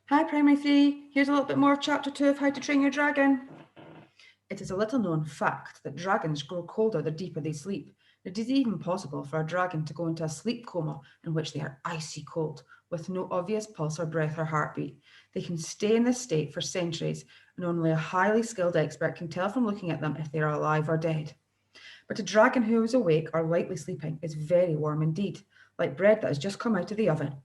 Hi Primary 3, here's a little bit more of Chapter 2 of How to Train Your Dragon. It is a little known fact that dragons grow colder the deeper they sleep. It is even possible for a dragon to go into a sleep coma in which they are icy cold, with no obvious pulse or breath or heartbeat. They can stay in this state for centuries, and only a highly skilled expert can tell from looking at them if they are alive or dead. But a dragon who is awake or lightly sleeping is very warm indeed, like bread that has just come out of the oven.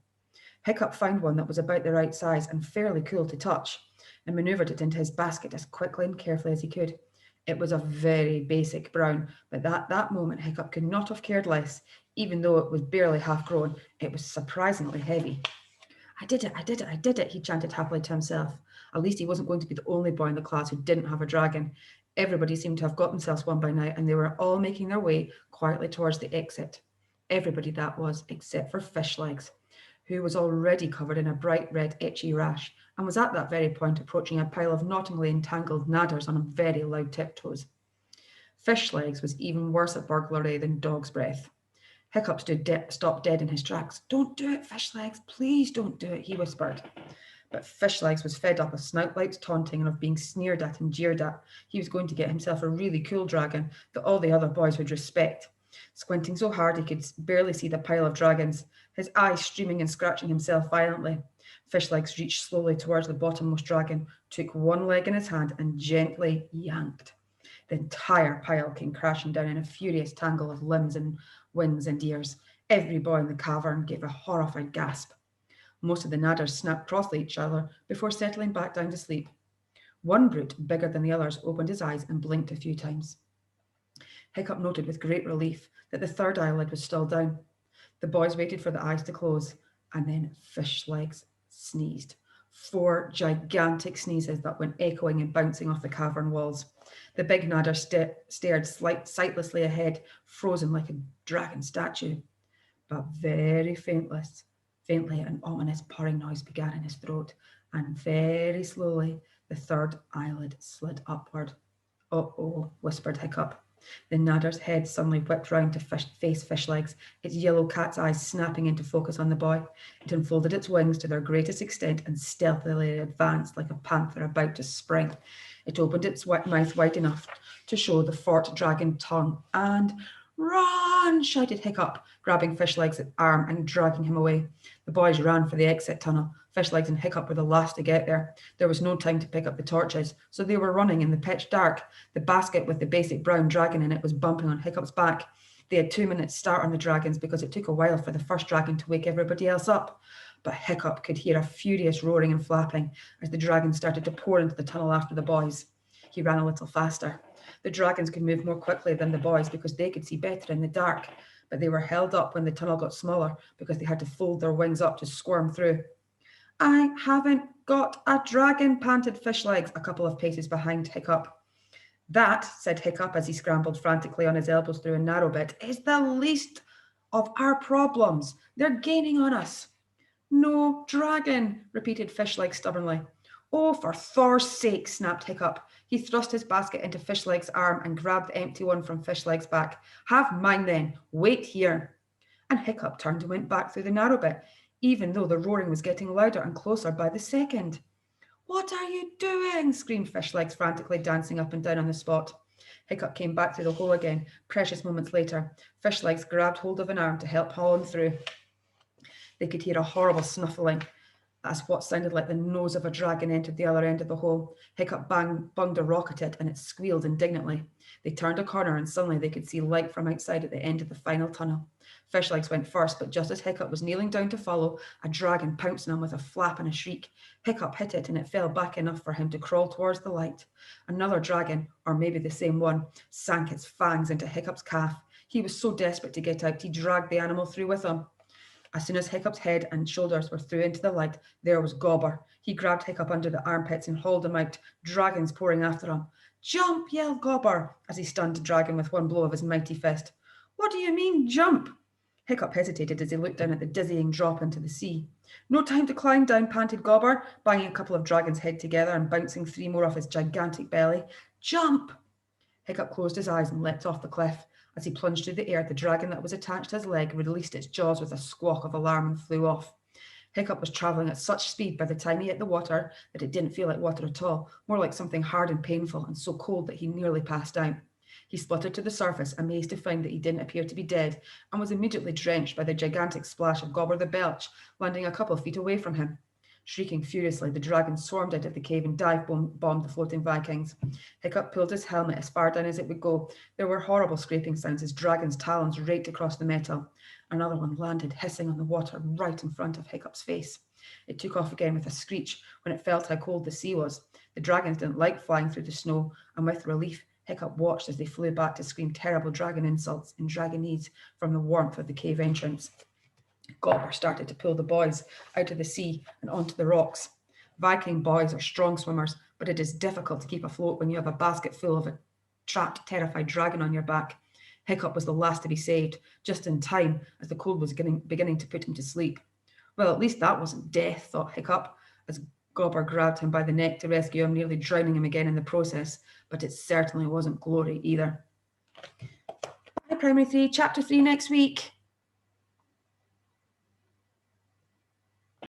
Hiccup found one that was about the right size and fairly cool to touch, and manoeuvred it into his basket as quickly and carefully as he could. It was a very basic brown, but at that moment Hiccup could not have cared less. Even though it was barely half grown, it was surprisingly heavy. I did it, I did it, I did it, he chanted happily to himself. At least he wasn't going to be the only boy in the class who didn't have a dragon. Everybody seemed to have got themselves one by now, and they were all making their way quietly towards the exit. Everybody, that was, except for Fishlegs, who was already covered in a bright red itchy rash, and was at that very point approaching a pile of knottingly entangled nadders on very loud tiptoes. Fishlegs was even worse at burglary than Dog's Breath. Hiccup stopped dead in his tracks. "Don't do it, Fishlegs, please don't do it," he whispered. But Fishlegs was fed up of Snoutlight's taunting and of being sneered at and jeered at. He was going to get himself a really cool dragon that all the other boys would respect. Squinting so hard he could barely see the pile of dragons, his eyes streaming and scratching himself violently, Fishlegs reached slowly towards the bottommost dragon, took one leg in his hand, and gently yanked. The entire pile came crashing down in a furious tangle of limbs and wings and ears. Every boy in the cavern gave a horrified gasp. Most of the nadders snapped cross at each other before settling back down to sleep. One brute, bigger than the others, opened his eyes and blinked a few times. Hiccup noted with great relief that the third eyelid was still down. The boys waited for the eyes to close, and then Fishlegs sneezed. 4 gigantic sneezes that went echoing and bouncing off the cavern walls. The big nadder stared sightlessly ahead, frozen like a dragon statue. But very faintly an ominous purring noise began in his throat, and very slowly the third eyelid slid upward. "Uh-oh," whispered Hiccup. The nadder's head suddenly whipped round to face Fishlegs, its yellow cat's eyes snapping into focus on the boy. It unfolded its wings to their greatest extent and stealthily advanced like a panther about to spring. It opened its mouth wide enough to show the forked dragon tongue and "Run!" shouted Hiccup, grabbing Fishlegs' arm and dragging him away. The boys ran for the exit tunnel. Fishlegs and Hiccup were the last to get there. There was no time to pick up the torches, so they were running in the pitch dark. The basket with the basic brown dragon in it was bumping on Hiccup's back. They had 2 minutes start on the dragons because it took a while for the first dragon to wake everybody else up. But Hiccup could hear a furious roaring and flapping as the dragons started to pour into the tunnel after the boys. He ran a little faster. The dragons could move more quickly than the boys because they could see better in the dark, but they were held up when the tunnel got smaller because they had to fold their wings up to squirm through. "I haven't got a dragon," panted Fishlegs, a couple of paces behind Hiccup. "That," said Hiccup as he scrambled frantically on his elbows through a narrow bit, "is the least of our problems. They're gaining on us." "No dragon," repeated Fishlegs stubbornly. "Oh, for Thor's sake," snapped Hiccup. He thrust his basket into Fishlegs' arm and grabbed the empty one from Fishlegs' back. "Have mine then. Wait here." And Hiccup turned and went back through the narrow bit, even though the roaring was getting louder and closer by the second. "What are you doing?" screamed Fishlegs, frantically dancing up and down on the spot. Hiccup came back through the hole again. Precious moments later, Fishlegs grabbed hold of an arm to help haul him through. They could hear a horrible snuffling as what sounded like the nose of a dragon entered the other end of the hole. Hiccup bunged a rock at it, and it squealed indignantly. They turned a corner, and suddenly they could see light from outside at the end of the final tunnel. Fishlegs went first, but just as Hiccup was kneeling down to follow, a dragon pounced on him with a flap and a shriek. Hiccup hit it, and it fell back enough for him to crawl towards the light. Another dragon, or maybe the same one, sank its fangs into Hiccup's calf. He was so desperate to get out, he dragged the animal through with him. As soon as Hiccup's head and shoulders were through into the light, there was Gobber. He grabbed Hiccup under the armpits and hauled him out, dragons pouring after him. "Jump!" yelled Gobber as he stunned the dragon with one blow of his mighty fist. "What do you mean, jump?" Hiccup hesitated as he looked down at the dizzying drop into the sea. "No time to climb down," panted Gobber, banging a couple of dragons' heads together and bouncing 3 more off his gigantic belly. "Jump!" Hiccup closed his eyes and leapt off the cliff. As he plunged through the air, the dragon that was attached to his leg released its jaws with a squawk of alarm and flew off. Hiccup was travelling at such speed by the time he hit the water that it didn't feel like water at all, more like something hard and painful and so cold that he nearly passed out. He spluttered to the surface, amazed to find that he didn't appear to be dead, and was immediately drenched by the gigantic splash of Gobber the Belch, landing a couple of feet away from him. Shrieking furiously, the dragon swarmed out of the cave and dive-bombed the floating Vikings. Hiccup pulled his helmet as far down as it would go. There were horrible scraping sounds as Dragon's talons raked across the metal. Another one landed hissing on the water right in front of Hiccup's face. It took off again with a screech when it felt how cold the sea was. The dragons didn't like flying through the snow, and with relief, Hiccup watched as they flew back to scream terrible dragon insults in dragonese from the warmth of the cave entrance. Gobber started to pull the boys out of the sea and onto the rocks. Viking boys are strong swimmers, but it is difficult to keep afloat when you have a basket full of a trapped, terrified dragon on your back. Hiccup was the last to be saved, just in time as the cold was beginning to put him to sleep. Well, at least that wasn't death, thought Hiccup, as Gobber grabbed him by the neck to rescue him, nearly drowning him again in the process, but it certainly wasn't glory either. Bye, Primary 3, Chapter 3 next week.